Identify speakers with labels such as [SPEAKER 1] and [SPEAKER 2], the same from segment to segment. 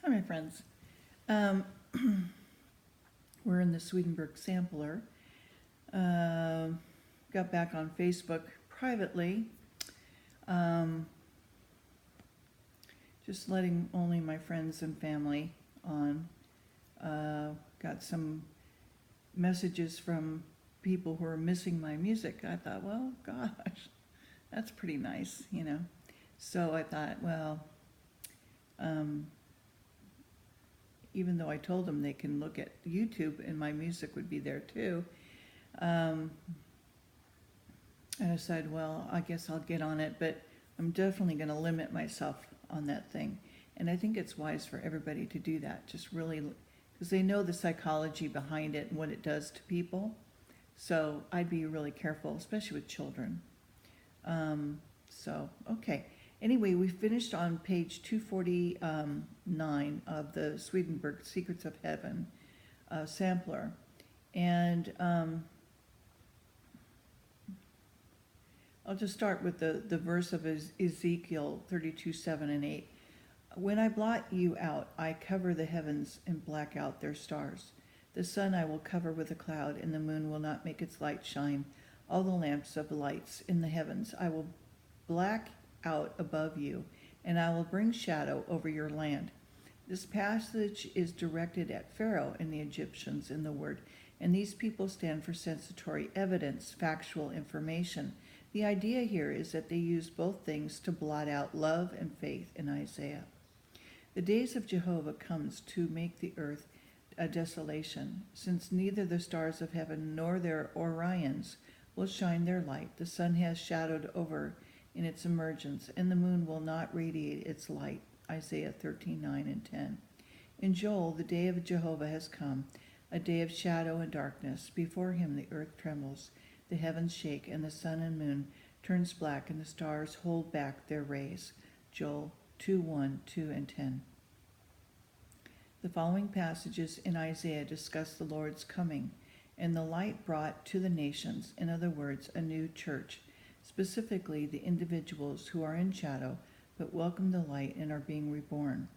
[SPEAKER 1] Hi, my friends. Um, we're in the Swedenborg sampler. Got back on Facebook privately, um, just letting only my friends and family on. Got some messages from people who are missing my music. I thought, well, gosh, that's pretty nice, you know. So I thought, well, um, even though I told them they can look at YouTube and my music would be there too, um, and I said, well, I guess I'll get on it, but I'm definitely going to limit myself on that thing. And I think it's wise for everybody to do that, just really, because they know the psychology behind it and what it does to people. So I'd be really careful, especially with children. Okay. Anyway, we finished on page 249 of the Swedenborg Secrets of Heaven sampler. And I'll just start with the verse of Ezekiel 32, 7 and 8. When I blot you out, I cover the heavens and black out their stars. The sun I will cover with a cloud, and the moon will not make its light shine. All the lamps of the lights in the heavens I will black out above you, and I will bring shadow over your land. This passage is directed at Pharaoh and the Egyptians in the word, and these people stand for sensatory evidence, factual information. The idea here is that they use both things to blot out love and faith in Isaiah. The days of Jehovah comes to make the earth a desolation, since neither the stars of heaven nor their Orions will shine their light. The sun has shadowed over in its emergence, and the moon will not radiate its light. Isaiah 13:9 and 10. In Joel, the day of Jehovah has come, a day of shadow and darkness. Before him the earth trembles, the heavens shake, and the sun and moon turns black, and the stars hold back their rays. Joel 2:1, 2 and 10. The following passages in Isaiah discuss the Lord's coming and the light brought to the nations, in other words, a new church, specifically the individuals who are in shadow but welcome the light and are being reborn.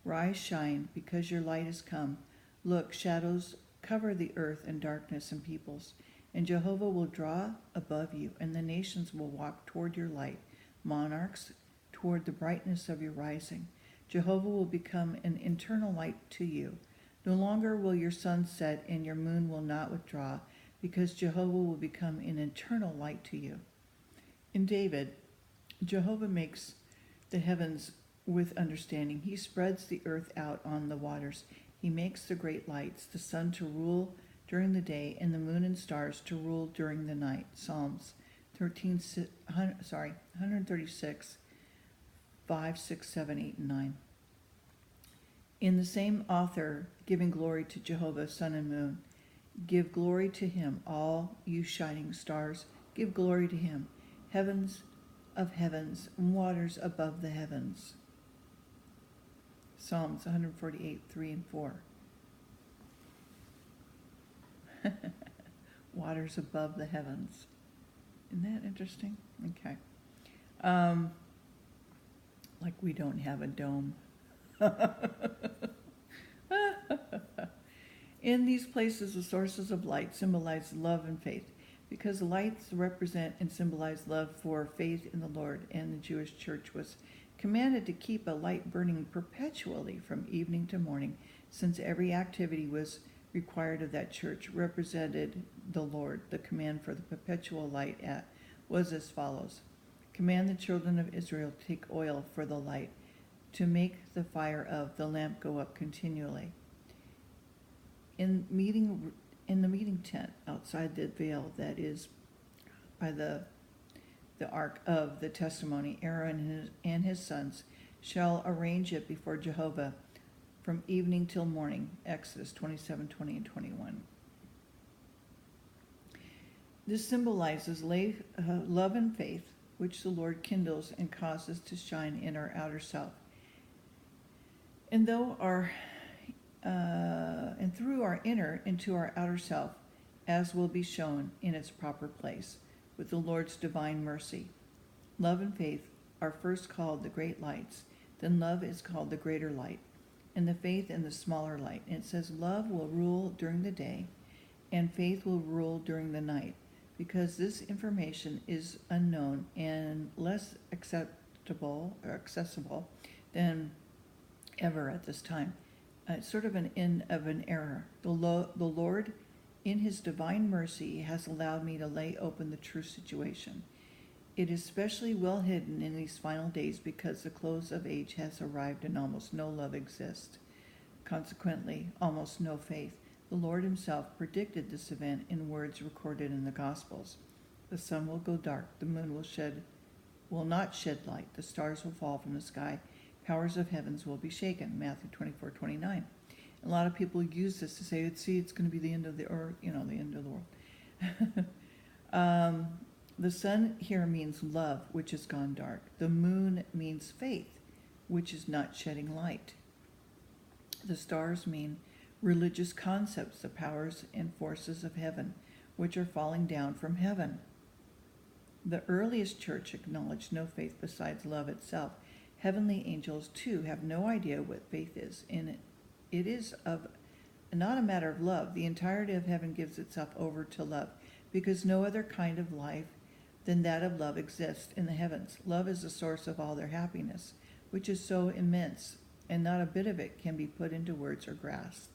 [SPEAKER 1] Rise, shine, because your light has come. Look, shadows cover the earth and darkness and peoples, and Jehovah will draw above you, and the nations will walk toward your light, monarchs toward the brightness of your rising. Jehovah will become an eternal light to you. No longer will your sun set and your moon will not withdraw, because Jehovah will become an eternal light to you. In David, Jehovah makes the heavens with understanding. He spreads the earth out on the waters. He makes the great lights, the sun to rule during the day, and the moon and stars to rule during the night. Psalms 136, 5, 6, 7, 8, and 9. In the same author, giving glory to Jehovah, sun and moon. Give glory to him, all you shining stars. Give glory to him, heavens of heavens, and waters above the heavens. Psalms 148, 3 and 4. Waters above the heavens. Isn't that interesting? Okay. Like we don't have a dome. In these places, the sources of light symbolize love and faith, because the lights represent and symbolize love for faith in the Lord, and the Jewish church was commanded to keep a light burning perpetually from evening to morning, since every activity was required of that church represented the Lord. The command for the perpetual light was as follows. Command the children of Israel to take oil for the light, to make the fire of the lamp go up continually. In the meeting tent outside the veil that is by the ark of the testimony, Aaron and his sons shall arrange it before Jehovah from evening till morning. Exodus 27, 20 and 21. This symbolizes love and faith, which the Lord kindles and causes to shine in our outer self. And through our inner into our outer self, as will be shown in its proper place, with the Lord's divine mercy. Love and faith are first called the great lights, then love is called the greater light. and the faith in the smaller light. And it says love will rule during the day and faith will rule during the night, because this information is unknown and less acceptable or accessible than ever at this time. It's sort of an end of an era. The Lord, in his divine mercy, has allowed me to lay open the true situation. It is especially well hidden in these final days because the close of age has arrived and almost no love exists. Consequently, almost no faith. The Lord himself predicted this event in words recorded in the Gospels. The sun will go dark, the moon will not shed light, the stars will fall from the sky, powers of heavens will be shaken. Matthew 24:29. A lot of people use this to say, it's going to be the end of the earth, the end of the world. The sun here means love, which has gone dark. The moon means faith, which is not shedding light. The stars mean religious concepts, the powers and forces of heaven, which are falling down from heaven. The earliest church acknowledged no faith besides love itself. Heavenly angels, too, have no idea what faith is, and it is not a matter of love. The entirety of heaven gives itself over to love, because no other kind of life than that of love exists in the heavens. Love is the source of all their happiness, which is so immense, and not a bit of it can be put into words or grasped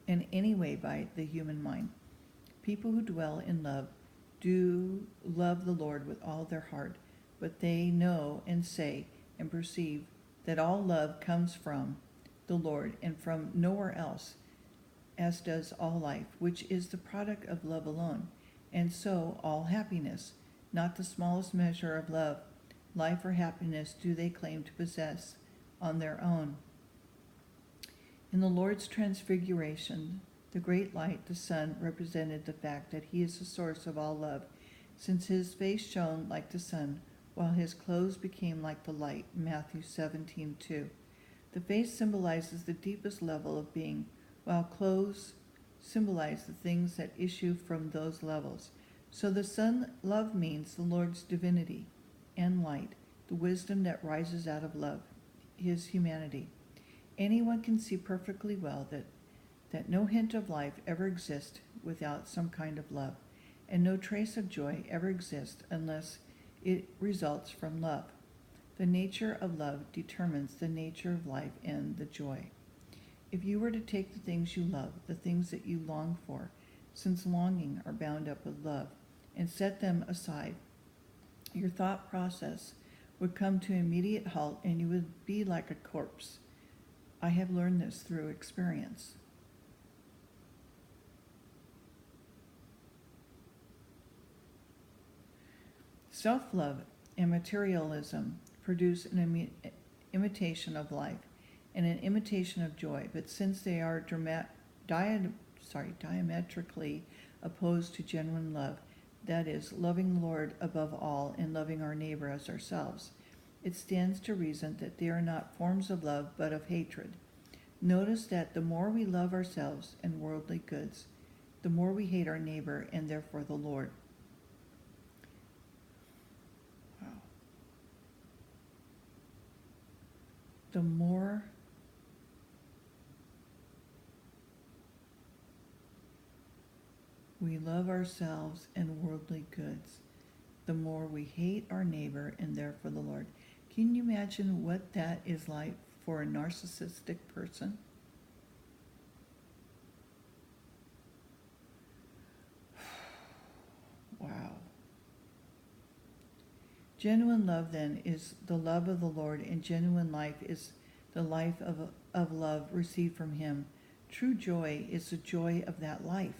[SPEAKER 1] in any way by the human mind. People who dwell in love do love the Lord with all their heart, but they know and say and perceive that all love comes from the Lord and from nowhere else, as does all life, which is the product of love alone, and so all happiness. Not the smallest measure of love, life, or happiness do they claim to possess on their own. In the Lord's transfiguration, the great light, the sun, represented the fact that he is the source of all love, since his face shone like the sun, while his clothes became like the light. Matthew 17:2. The face symbolizes the deepest level of being, while clothes symbolize the things that issue from those levels. So the sun, love, means the Lord's divinity and light, the wisdom that rises out of love, his humanity. Anyone can see perfectly well that no hint of life ever exists without some kind of love, and no trace of joy ever exists unless it results from love. The nature of love determines the nature of life and the joy. If you were to take the things you love, the things that you long for, since longing are bound up with love, and set them aside, your thought process would come to an immediate halt and you would be like a corpse. I have learned this through experience. Self-love and materialism produce an imitation of life and an imitation of joy, but since they are diametrically opposed to genuine love, that is, loving the Lord above all and loving our neighbor as ourselves, it stands to reason that they are not forms of love but of hatred. Notice that the more we love ourselves and worldly goods, the more we hate our neighbor and therefore the Lord. Wow. The more we love ourselves and worldly goods, the more we hate our neighbor and therefore the Lord. Can you imagine what that is like for a narcissistic person? Wow. Genuine love, then, is the love of the Lord, and genuine life is the life of love received from him. True joy is the joy of that life.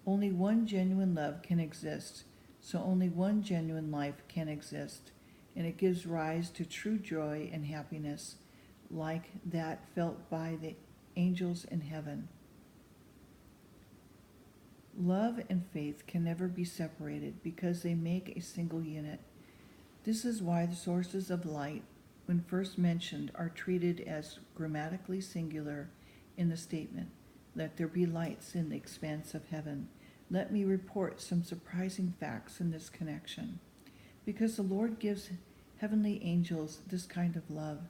[SPEAKER 1] Only one genuine love can exist, so only one genuine life can exist, and it gives rise to true joy and happiness like that felt by the angels in heaven. Love and faith can never be separated because they make a single unit. This is why the sources of light, when first mentioned, are treated as grammatically singular in the statement, "Let there be lights in the expanse of heaven." Let me report some surprising facts in this connection. Because the Lord gives heavenly angels this kind of love,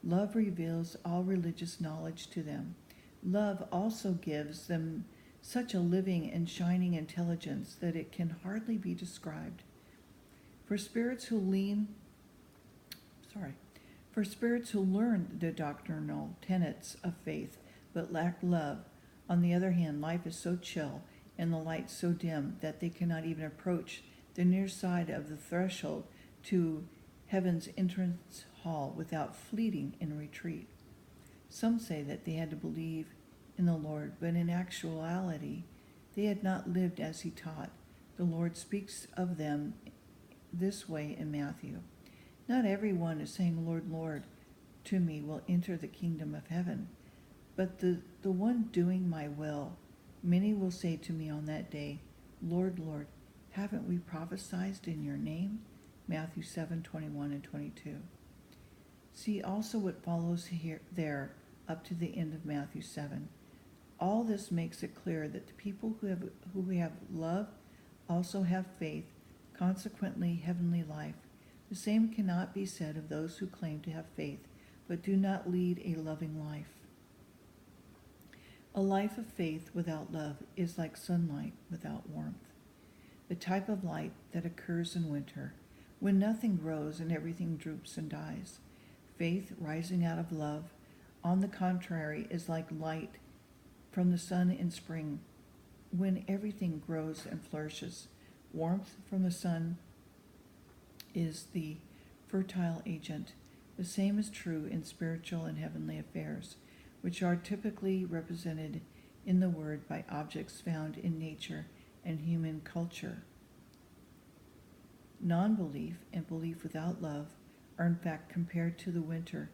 [SPEAKER 1] Love reveals all religious knowledge to them. Love also gives them such a living and shining intelligence that it can hardly be described. For spirits who learn the doctrinal tenets of faith but lack love, on the other hand, life is so chill and the light so dim that they cannot even approach the near side of the threshold to heaven's entrance hall without fleeting in retreat. Some say that they had to believe in the Lord, but in actuality, they had not lived as he taught. The Lord speaks of them this way in Matthew. Not everyone is saying, Lord, Lord, to me will enter the kingdom of heaven, but the one doing my will. Many will say to me on that day, Lord, Lord, haven't we prophesied in your name? Matthew 7:21 and 22. See also what follows there up to the end of Matthew 7. All this makes it clear that the people who have love also have faith, consequently heavenly life. The same cannot be said of those who claim to have faith, but do not lead a loving life. A life of faith without love is like sunlight without warmth, the type of light that occurs in winter, when nothing grows and everything droops and dies. Faith rising out of love, on the contrary, is like light from the sun in spring, when everything grows and flourishes. Warmth from the sun is the fertile agent. The same is true in spiritual and heavenly affairs, which are typically represented in the word by objects found in nature and human culture. Non-belief and belief without love are in fact compared to the winter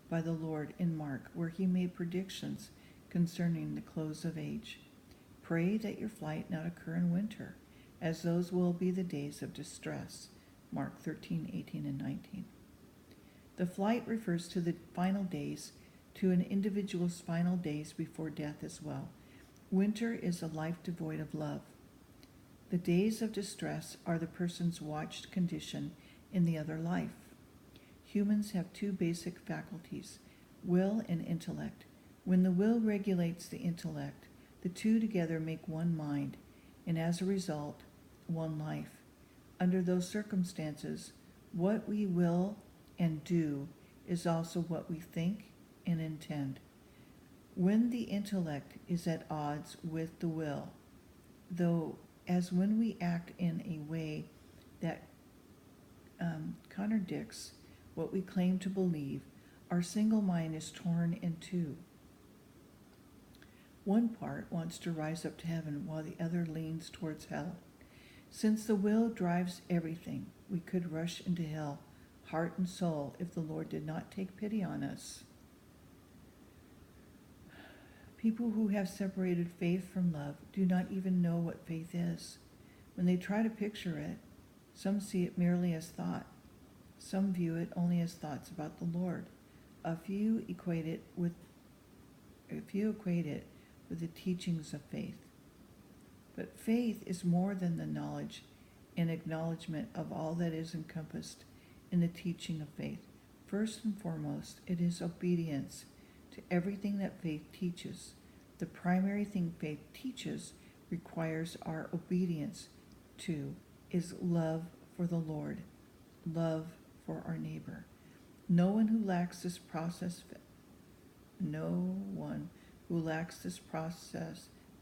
[SPEAKER 1] by the Lord in Mark, where he made predictions concerning the close of age. Pray that your flight not occur in winter, as those will be the days of distress. Mark 13:18 and 19. The flight refers to the final days, to an individual's final days before death as well. Winter is a life devoid of love. The days of distress are the person's watched condition in the other life. Humans have two basic faculties, will and intellect. When the will regulates the intellect, the two together make one mind, and as a result, one life. Under those circumstances, what we will and do is also what we think and intend. When the intellect is at odds with the will, though as when we act in a way that contradicts what we claim to believe, our single mind is torn in two. One part wants to rise up to heaven while the other leans towards hell. Since the will drives everything, we could rush into hell, heart and soul, if the Lord did not take pity on us. People who have separated faith from love do not even know what faith is. When they try to picture it, some see it merely as thought. Some view it only as thoughts about the Lord. A few equate it with the teachings of faith. But faith is more than the knowledge and acknowledgement of all that is encompassed in the teaching of faith. First and foremost, it is obedience to everything that faith teaches. The primary thing faith teaches requires our obedience to is love for the Lord, love for our neighbor. No one who lacks this process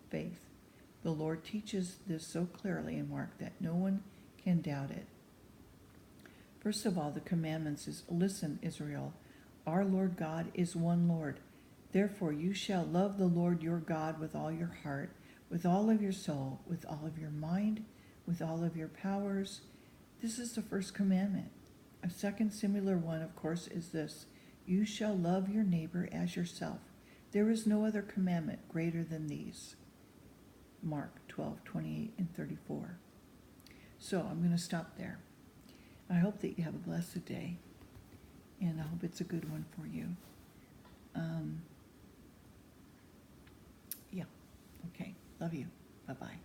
[SPEAKER 1] faith. The Lord teaches this so clearly in Mark that no one can doubt it. First of all, the commandments is, listen, Israel, our Lord God is one Lord. Therefore you shall love the Lord your God with all your heart, with all of your soul, with all of your mind, with all of your powers. This is the first commandment. A second similar one, of course, is this: you shall love your neighbor as yourself. There is no other commandment greater than these. Mark 12:28 and 34. So I'm going to stop there. I hope that you have a blessed day, and I hope it's a good one for you. Yeah. Okay. Love you. Bye-bye.